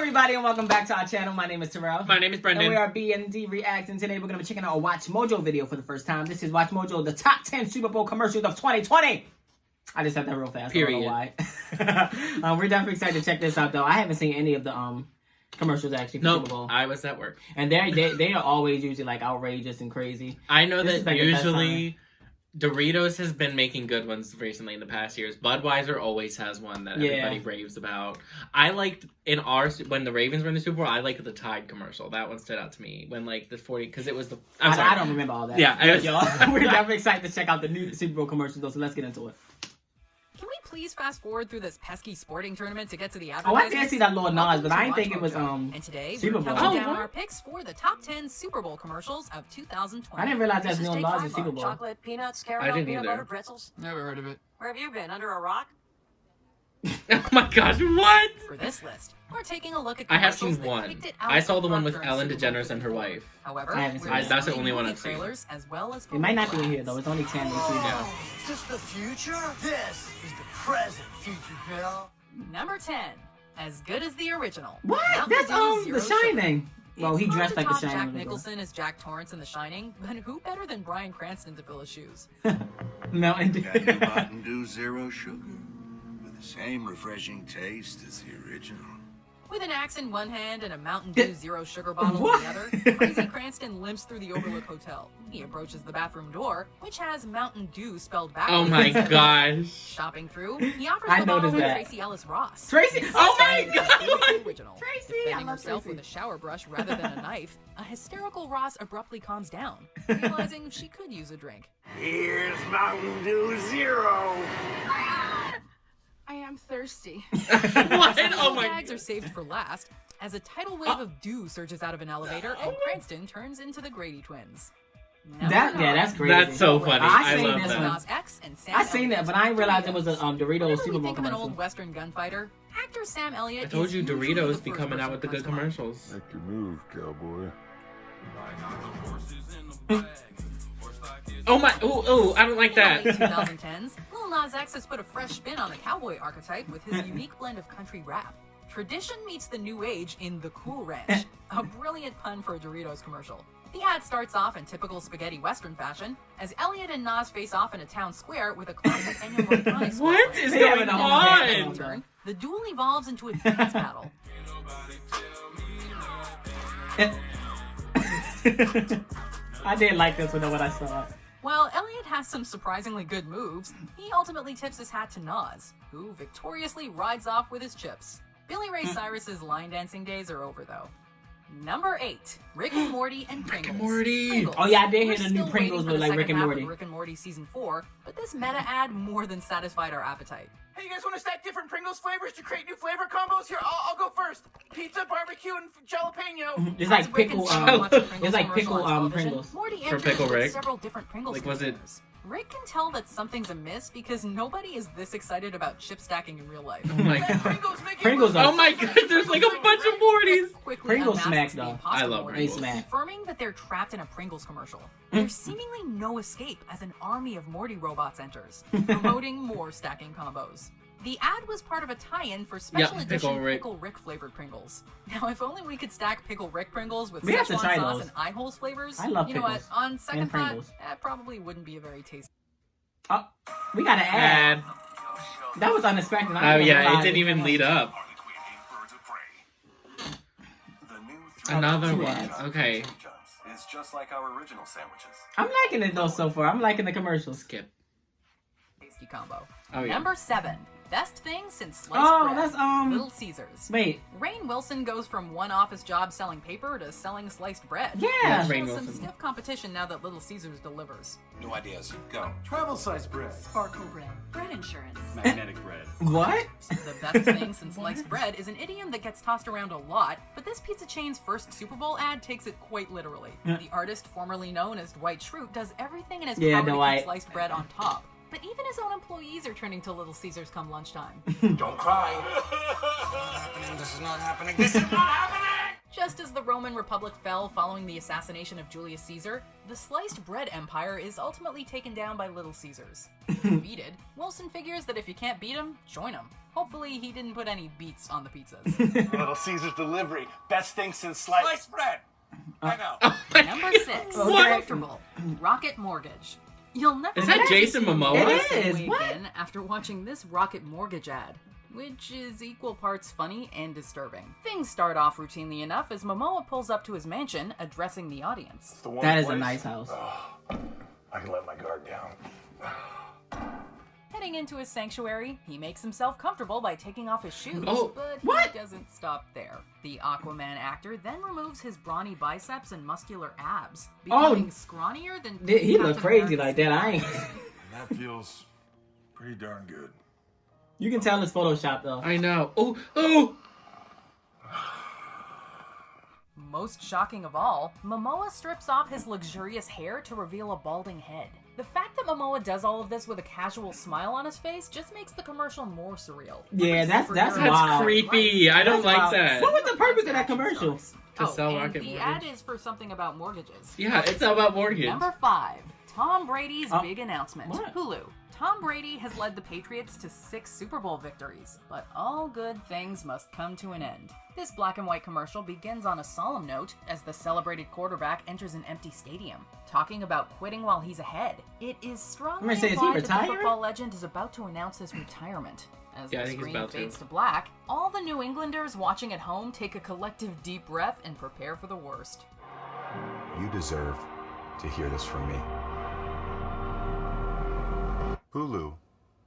everybody, and welcome back to our channel. My name is Terrell. My name is Brendan. And we are BND Reacts, and today we're going to be checking out a Watch Mojo video for the first time. This is Watch Mojo, the top 10 Super Bowl commercials of 2020. I just said that real fast. Period. I don't know why. We're definitely excited to check this out, though. I haven't seen any of the commercials actually for Super Bowl. I was at work. And they are always usually like outrageous and crazy. I know This is that like the best usually Doritos has been making good ones recently in the past years. Budweiser always has one that everybody raves about. I liked when the Ravens were in the Super Bowl, I liked the Tide commercial. That one stood out to me when like the 40 because it was the. I don't remember all that. Yeah, y'all. We're definitely excited to check out the new Super Bowl commercials though. So let's get into it. Can we please fast forward through this pesky sporting tournament to get to the Oh, advertisements? I did see that Lord Nas, but I didn't think it was And today Super we're Bowl. counting down our picks for the top 10 Super Bowl commercials of 2020. I didn't realize that's This is Lord Jake Nas' Feinberg. Super Bowl. Chocolate, peanuts, I caramel, didn't peanut either. butter, pretzels. Never heard of it. Where have you been? Under a rock? Oh my gosh, what? For this list, we're taking a look at I have commercials seen that one. kicked it out I saw the one front with during Ellen Super Bowl DeGeneres and her 54. wife. However, I haven't seen we're that. That's the including only one movie I've seen. trailers as well as It might not be in commercials. here though. It's only 10 this week. Yeah. Is this the future? This is the present future, pal. Number 10, as good as the original. What? Mountain That's Dew The Zero Sugar. Shining. Well, he It's hard dressed to like The top Shining. Jack Nicholson as Jack Torrance in The Shining, but who better than Bryan Cranston to fill his shoes? Mountain Dew. Got new Mountain Dew Zero Sugar with the same refreshing taste as the original. With an axe in one hand and a Mountain Dew Zero Sugar bottle What? in the other, Crazy Cranston limps through the Overlook Hotel. He approaches the bathroom door, which has Mountain Dew spelled backwards. Oh my gosh. Shopping through, he offers I the bottle noticed to that. Tracy Ellis Ross. Tracy. Oh my The god. original. Tracy, I Defending love herself Tracy. with a shower brush rather than a knife, a hysterical Ross abruptly calms down, realizing she could use a drink. Here's Mountain Dew Zero. I am thirsty. What? Oh my Bags are saved for last, as a tidal wave of dew surges out of an elevator and Cranston turns into the Grady twins. That's crazy. That's so funny. I I seen love this that. one. Nas X and Sam I seen that, Elliott. but I didn't realize it was a Doritos Whenever Super we Bowl think of an commercial. old Western gunfighter, actor Sam Elliott I told is you usually the Doritos first be coming out person with the who good comes to mind. commercials. Make your move, cowboy. Oh my, ooh, I don't like In the late that. 2010s, Lil Nas X has put a fresh spin on the cowboy archetype with his unique blend of country rap. Tradition meets the new age in The Cool Ranch, a brilliant pun for a Doritos commercial. The ad starts off in typical spaghetti western fashion, as Elliot and Nas face off in a town square with a classic Ennio Morricone score. What is They having going a whole dance on? on. Turn, the duel evolves into a dance battle. I did like this one though when I saw it. While Elliot has some surprisingly good moves, he ultimately tips his hat to Nas, who victoriously rides off with his chips. Billy Ray Cyrus's line dancing days are over, though. Number 8, Rick and Morty and Pringles. and Morty. Pringles. Oh, yeah, I did hear We're the new still Pringles waiting for with, the like, Rick second and half Morty. of Rick and Morty season 4, but this meta ad more than satisfied our appetite. Hey, you guys want to stack different Pringles flavors to create new flavor combos? Here, I'll go first. Pizza, barbecue, and jalapeno. It's As like Rick pickle. and Sam watch a Pringles It's like commercial pickle. on television, Pringles. Morty For enters Pickle with Rick? several different Pringles Like, was it- flavors. Rick can tell that something's amiss because nobody is this excited about chip stacking in real life. Oh my Hey, god. Pringles, make it Pringles work. are- Oh my god, there's like a bunch of Mortys. Quickly Pringles unmasks smack, the though. imposter I love Morty, Pringles. They smack. confirming that they're trapped in a Pringles commercial. There's seemingly no escape as an army of Morty robots enters, promoting more stacking combos. The ad was part of a tie-in for special Yep, edition Pickle Rick. flavored Pringles. Now, if only we could stack Pickle Rick Pringles with We have to Szechuan try sauce those. and eye holes flavors. I love You know what? pickles On second and thought, Pringles. that probably wouldn't be a very tasty. Oh, we got an ad. And That was unexpected. oh yeah, it didn't even lead up. Another two one. ads. Okay. It's just like our original sandwiches. I'm liking it though so far. I'm liking the commercials. Skip. Tasty combo. Oh yeah. Number 7. Best thing since sliced Oh, bread. that's Little Caesars. Wait. Rainn Wilson goes from one office job selling paper to selling sliced bread. Yeah. That's Shows Rainn some Wilson. stiff competition now that Little Caesars delivers. New ideas. Go. Travel size bread. Sparkle bread. Bread insurance. Magnetic bread. What? The best thing since sliced bread is an idiom that gets tossed around a lot, but this pizza chain's first Super Bowl ad takes it quite literally. The artist formerly known as Dwight Schrute does everything in his Yeah, power to Dwight. keep sliced bread on top. But even his own employees are turning to Little Caesars come lunchtime. Don't cry. This is not happening. This is not happening. Just as the Roman Republic fell following the assassination of Julius Caesar, the sliced bread empire is ultimately taken down by Little Caesars. Defeated, Wilson figures that if you can't beat him, join him. Hopefully he didn't put any beets on the pizzas. Little Caesar's delivery. Best thing since sliced bread. I know. Number 6. Comfortable. Rocket Mortgage. You'll never Is that get to Jason see Momoa? Momoa It the same is. way What? again after watching this Rocket Mortgage ad, which is equal parts funny and disturbing. Things start off routinely enough as Momoa pulls up to his mansion, addressing the audience. The one That is a place nice house. I can let my guard down. Heading into his sanctuary, he makes himself comfortable by taking off his shoes, Oh, but what? he doesn't stop there. The Aquaman actor then removes his brawny biceps and muscular abs, becoming scrawnier than He look Captain crazy America's like that. I ain't. That feels pretty darn good. You can tell it's Photoshop though. I know. Oh! Most shocking of all, Momoa strips off his luxurious hair to reveal a balding head. The fact that Momoa does all of this with a casual smile on his face just makes the commercial more surreal. Yeah, Every that's superhero wild. has Creepy. I don't That's like wild. that. What was the purpose of that commercial? To sell and Rocket the Mortgage. ad is for something about mortgages. Yeah, it's about mortgage. Number 5. Tom Brady's Oh. big announcement. What? Hulu. Tom Brady has led the Patriots to 6 Super Bowl victories, but all good things must come to an end. This black and white commercial begins on a solemn note as the celebrated quarterback enters an empty stadium, talking about quitting while he's ahead. It is strongly I'm gonna say, is he implied that the retiring? football legend is about to announce his retirement. As Yeah, I the think he's screen about to. fades to black, all the New Englanders watching at home take a collective deep breath and prepare for the worst. You deserve to hear this from me. Hulu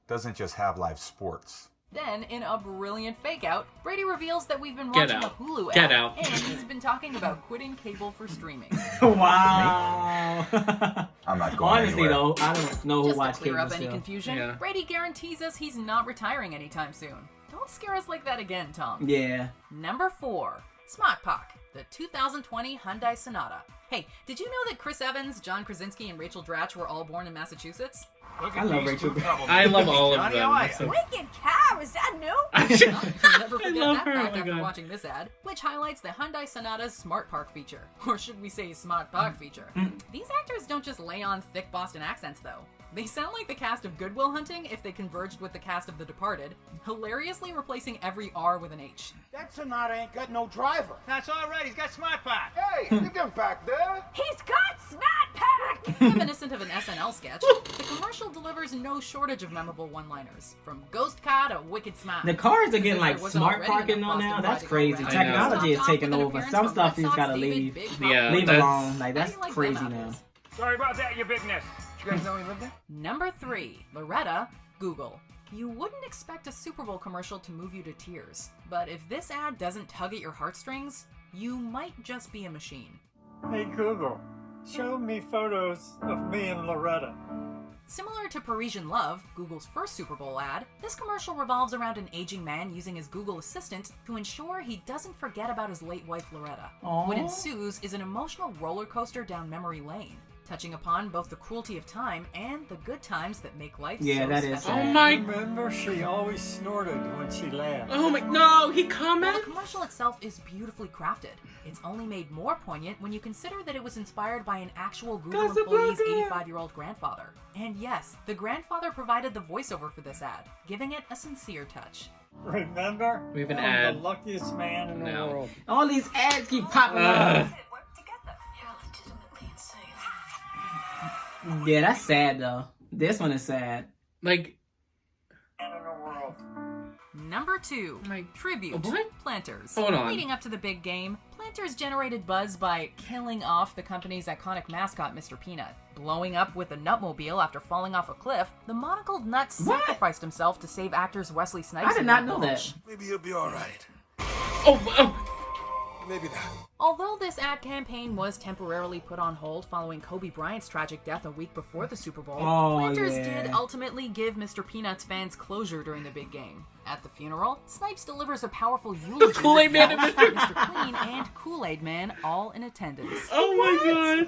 doesn't just have live sports. Then, in a brilliant fake-out, Brady reveals that we've been Get watching out. a Hulu Get ad, out. and he's been talking about quitting cable for streaming. Wow. I'm not going Honestly anywhere. though, I don't know who Just to watched clear cable up any still. confusion, Yeah. Brady guarantees us he's not retiring anytime soon. Don't scare us like that again, Tom. Yeah. Number 4. Smart Pack, the 2020 Hyundai Sonata. Hey, did you know that Chris Evans, John Krasinski, and Rachel Dratch were all born in Massachusetts? I love Rachel. I love all of Johnny, them. how are So- Wicked cow, is that new? You'll never forget love that her, fact oh my after God. watching this ad, which highlights the Hyundai Sonata's Smart Park feature. Or should we say Smart Park feature. These actors don't just lay on thick Boston accents, though. They sound like the cast of Good Will Hunting if they converged with the cast of The Departed, hilariously replacing every R with an H. That Sonata ain't got no driver. That's all right. He's got smart pack. Hey, you get back there. He's got Smart Pack! Reminiscent of an SNL sketch, the commercial delivers no shortage of memorable one-liners, from Ghost Car to Wicked Smart. The cars are getting As if like there wasn't smart already parking enough on now. Boston That's Pride crazy. to go I know. around. Technology is Topped off taking with an over. appearance Some from stuff Red you just Sox gotta David leave. Big Yeah, Papa. Leave it that's- alone. Like How do that's you like crazy them now. apples? Sorry about that, your bigness. Did you guys know he lived there? Number 3, Loretta, Google. You wouldn't expect a Super Bowl commercial to move you to tears, but if this ad doesn't tug at your heartstrings, you might just be a machine. Hey Google, show me photos of me and Loretta. Similar to Parisian Love, Google's first Super Bowl ad, this commercial revolves around an aging man using his Google Assistant to ensure he doesn't forget about his late wife Loretta. Aww. What ensues is an emotional roller coaster down memory lane, touching upon both the cruelty of time and the good times that make life Yeah, so that is special. Oh my... Remember, she always snorted when she laughed. Oh my... No, he While the commented? commercial itself is beautifully crafted, it's only made more poignant when you consider that it was inspired by an actual Google employee's Casablanca. 85-year-old grandfather. And yes, the grandfather provided the voiceover for this ad, giving it a sincere touch. Remember? We have an I'm ad. the luckiest man in the No. world. All these ads keep popping Ugh. up. Yeah, that's sad though. This one is sad. Like... Man in the world. Number 2, Like, Tribute, what? Planters. Hold on. Leading up to the big game, Planters generated buzz by killing off the company's iconic mascot, Mr. Peanut. Blowing up with a Nutmobile after falling off a cliff, the monocled nut What? sacrificed himself to save actors Wesley Snipes I did and not Matt know Walsh. that. Maybe he'll be all right. Oh, Maybe not. Although this ad campaign was temporarily put on hold following Kobe Bryant's tragic death a week before the Super Bowl, Oh, Planters yeah. did ultimately give Mr. Peanut's fans closure during the big game. At the funeral, Snipes delivers a powerful eulogy. Kool-Aid Man and with Mr. Clean and Kool-Aid Man all in attendance. oh my god.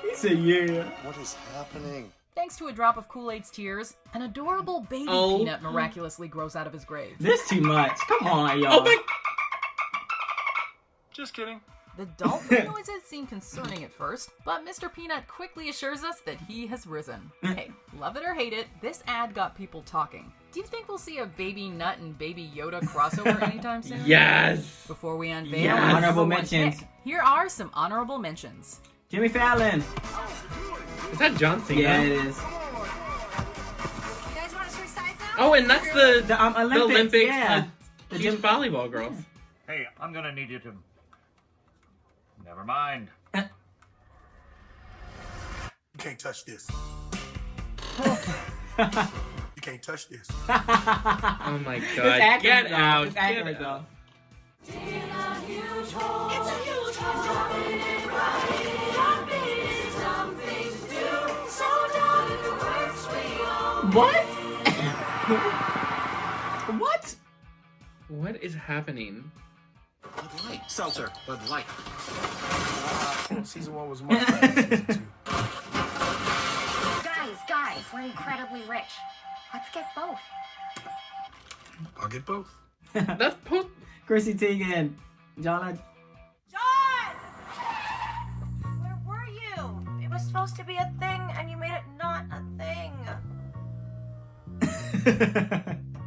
He said, "Yeah." What is happening? Thanks to a drop of Kool-Aid's tears, an adorable baby Oh. Peanut miraculously grows out of his grave. This too much. Come on, y'all. Oh my... Just kidding. The dolphin noises seem concerning at first, but Mr. Peanut quickly assures us that he has risen. Hey, love it or hate it, this ad got people talking. Do you think we'll see a Baby Nut and Baby Yoda crossover anytime soon? Yes! Before we unveil Yes. our Honorable number one mentions. pick, here are some honorable mentions. Jimmy Fallon. Is that John Cena? Yeah, it is. You guys want to switch sides now? Oh, and that's the Olympics. Yeah. the beach volleyball girls. Hey, I'm gonna need you to... Never mind. You can't touch this. You can't touch this. Oh my It's god. accurate, Get though. out. It's Get accurate, though. out. What? What? What is happening? Bud Light. Seltzer. Bud Light. Season 1 was much better than season 2. Guys, we're incredibly rich. Let's get both. I'll get both. That's post. Chrissy Teigen. John. John! Where were you? It was supposed to be a thing, and you made it not a thing.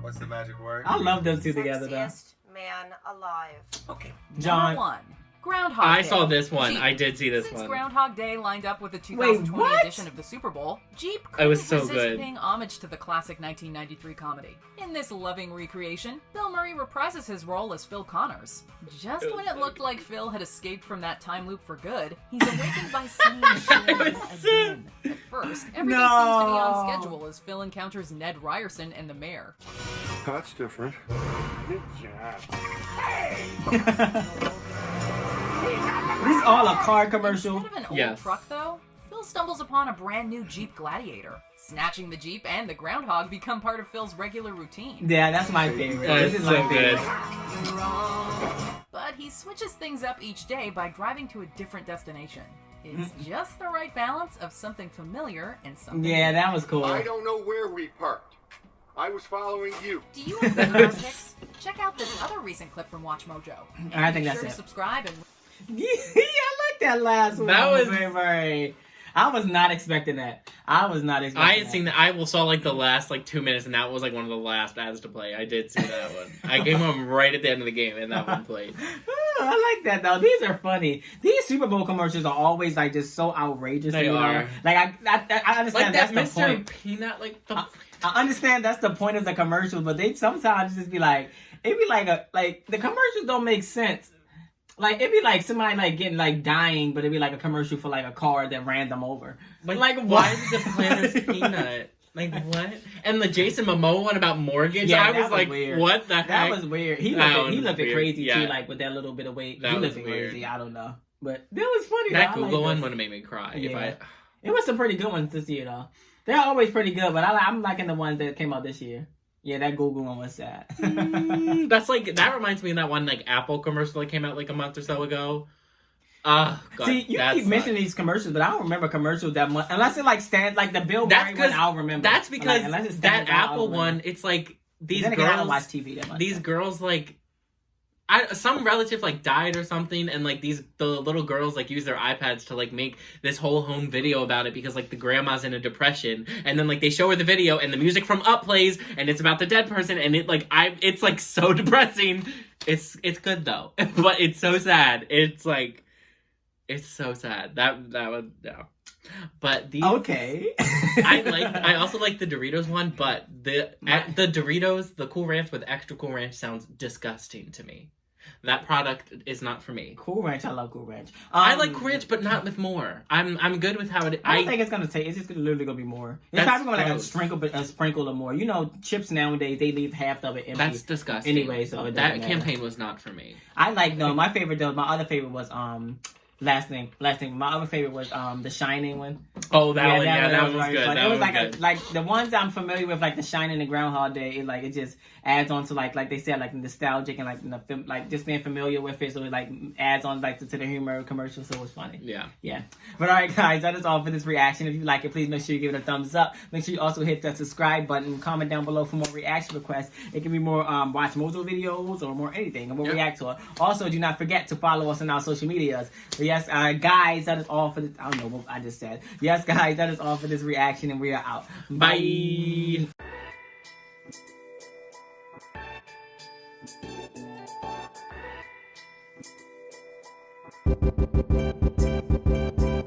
What's the magic word? I love those two together, though. Sexiest man alive. Okay. John. Number 1. Groundhog I Day. saw this one. Jeep. I did see this Since one. Groundhog Day lined up with the 2020 what? edition of the Super Bowl, Jeep It was couldn't so resist good. paying homage to the classic 1993 comedy. In this loving recreation, Bill Murray reprises his role as Phil Connors. Just when it looked like Phil had escaped from that time loop for good, he's awakened by seeing Sheila again. At first, everything seems to be on schedule as Phil encounters Ned Ryerson and the mayor. That's different. Good job. This all a car commercial. Instead of an old Yes. truck, though, Phil stumbles upon a brand new Jeep Gladiator. Snatching the Jeep and the groundhog become part of Phil's regular routine. Yeah, that's my favorite. That This is is so my favorite. good. But he switches things up each day by driving to a different destination. It's just the right balance of something familiar and something Yeah, new. that was cool. I don't know where we parked. I was following you. Do you have good picks? Check out this other recent clip from Watch Mojo. And I think be that's sure it. to subscribe and Yeah, I like that last one. That was- very. I was not expecting that. I was not expecting I had seen that. I saw like the last like 2 minutes, and that was like one of the last ads to play. I did see that one. I came home right at the end of the game, and that one played. Oh, I like that though. These are funny. These Super Bowl commercials are always like just so outrageous. They you know? are. Like I understand Like that that's the Mr. point. Peanut, like the. I understand that's the point of the commercial, but they sometimes just be like, it'd be like the commercials don't make sense. Like it'd be like somebody like getting like dying, but it'd be like a commercial for like a car that ran them over. Like why is the planet peanut? Like what? And the Jason Momoa one about mortgage. Yeah, I that was was like, weird. what the heck? That was weird. He That looked one was weird. crazy Yeah. too, like with that little bit of weight. That He was looked weird. crazy. I don't know, but that was funny. That though. I Google like one that. would have made me cry. Yeah. If It was some pretty good ones this year though. They're always pretty good, but I'm liking the ones that came out this year. Yeah, that Google one was sad. That's like that reminds me of that one like Apple commercial that came out like a month or so ago. God, See, you that keep sucked. mentioning these commercials, but I don't remember commercials that much unless it like stands like the Bill That's Murray one. 'cause- I'll remember. That's Like, because unless it that stands out, I'll Apple remember. one. It's like these Then again, I don't girls. watch TV that much. These girls like. Some relative like died or something, and like the little girls like use their iPads to like make this whole home video about it because like the grandma's in a depression, and then like they show her the video and the music from Up plays and it's about the dead person, and it's like so depressing. It's good though, but it's so sad. It's so sad. That would no. But these Okay. I also like the Doritos one, but the Doritos, the Cool Ranch with extra Cool Ranch sounds disgusting to me. That product is not for me. Cool Ranch, I love Cool Ranch. I like Cool Ranch, but not with more. I'm good with how it. I don't think it's gonna take. It's just literally gonna be more. It's That's probably gonna like gross. a sprinkle or more. You know, chips nowadays they leave half of it empty. That's disgusting. Anyway, so it that doesn't matter. campaign was not for me. I like no. My favorite though. My other favorite was last thing. My other favorite was The Shining one. Oh, that one was good. Fun. That it was was like good. like the ones I'm familiar with, like The Shining and Groundhog Day. It just adds on to like they said, like nostalgic and like like just being familiar with it. So it like adds on like to the humor commercial. So it was funny. Yeah. But all right, guys, that is all for this reaction. If you like it, please make sure you give it a thumbs up. Make sure you also hit that subscribe button. Comment down below for more reaction requests. It can be more watch Mojo videos or more anything, and we'll react to it. Also, do not forget to follow us on our social medias. But yes, guys, that is all for this. I don't know what I just said. Yes, guys, that is all for this reaction, and we are out. Bye. Bye.